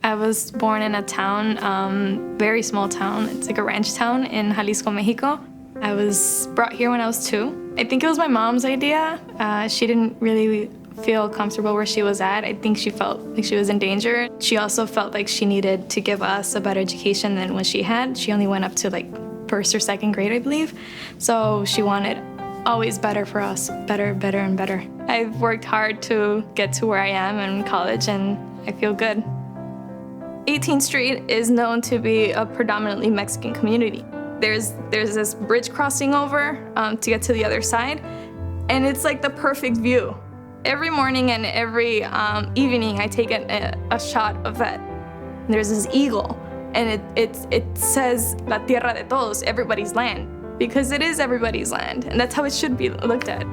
I was born in a town, very small town. It's like a ranch town in Jalisco, Mexico. I was brought here when I was 2. I think it was my mom's idea. She didn't really feel comfortable where she was at. I think she felt like she was in danger. She also felt like she needed to give us a better education than what she had. She only went up to like 1st or 2nd grade, I believe. So she wanted always better for us, better, better, and better. I've worked hard to get to where I am in college, and I feel good. 18th Street is known to be a predominantly Mexican community. There's this bridge crossing over to get to the other side, and it's like the perfect view. Every morning and every evening, I take a shot of that. There's this eagle, and it says La Tierra de Todos, everybody's land, because it is everybody's land, and that's how it should be looked at.